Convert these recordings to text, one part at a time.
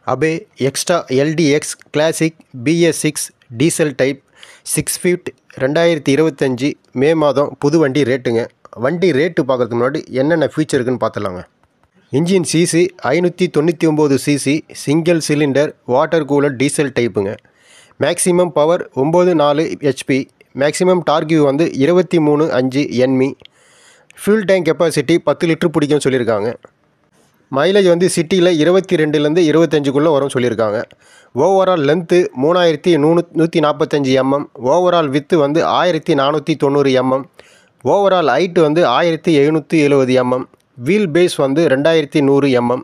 Abe extra LDX classic BS6 diesel type 6 feet 2025 மே மாதம் புது வண்டி ரேட்டுங்க. வண்டி ரேட்டு பார்க்குறதுக்கு முன்னாடி என்னென்ன ஃபீச்சர் இருக்குன்னு பார்த்துலாங்க. Engine cc 599 cc single cylinder water cooler diesel டைப்புங்க. Maximum power 94 HP. Maximum torque வந்து 23.5 Nm. Fuel tank capacity 10 litre பிடிக்கும்னு சொல்லியிருக்காங்க. மைலேஜ் வந்து சிட்டியில் 22லேருந்து 25க்குள்ளே வரும்னு சொல்லியிருக்காங்க. Overall length 3145 mm. Overall width வந்து 1490 mm. ஓவரால் ஹைட்டு வந்து 1770 mm. வீல் பேஸ் வந்து 2100 mm.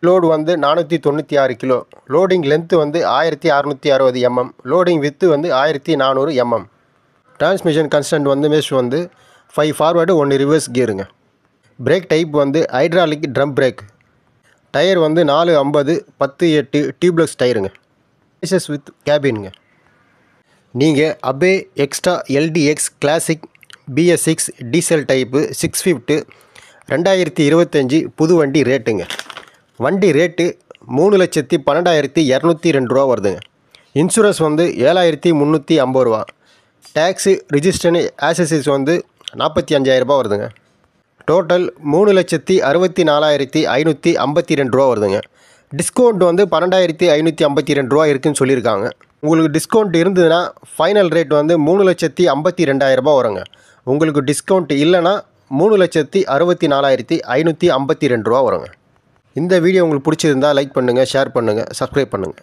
லோடு வந்து 496 கிலோ. லோடிங் லென்த்து வந்து 1660 mm. லோடிங் வித்து வந்து 1400 mm. டிரான்ஸ்மிஷன் கன்ஸ்டன்ட் வந்து மெஷ் வந்து 5 ஃபார்வர்டு 1 ரிவர்ஸ் கியருங்க. பிரேக் டைப் வந்து ஹைட்ராலிக் ட்ரம் பிரேக். டயர் வந்து 450 10/8 டியூப்லெஸ் டயருங்க. ஸ்பேஷியஸ் வித் கேபினுங்க. நீங்கள் Ape extra LDX classic BS6 diesel type 6 feet 2025 புது வண்டி ரேட்டுங்க. வண்டி ரேட்டு 3,12,202 ரூபா வருதுங்க. இன்சூரன்ஸ் வந்து 7,350 ரூபா. டேக்ஸு ரிஜிஸ்ட்ரேஷன் ஆக்சசரிஸ் வந்து 45,000 ரூபா வருதுங்க. டோட்டல் 3,64,552 ரூபா வருதுங்க. டிஸ்கவுண்ட் வந்து 12,552 ரூபா இருக்குதுன்னு சொல்லியிருக்காங்க. உங்களுக்கு டிஸ்கவுண்ட் இருந்ததுன்னா ஃபைனல் ரேட் வந்து 3,52,000 ரூபா வருங்க. உங்களுக்கு டிஸ்கவுண்ட் இல்லைன்னா 3,64,552 ரூபா வருங்க. இந்த வீடியோ உங்களுக்கு பிடிச்சிருந்தால் லைக் பண்ணுங்கள், ஷேர் பண்ணுங்கள், சப்ஸ்கிரைப் பண்ணுங்கள்.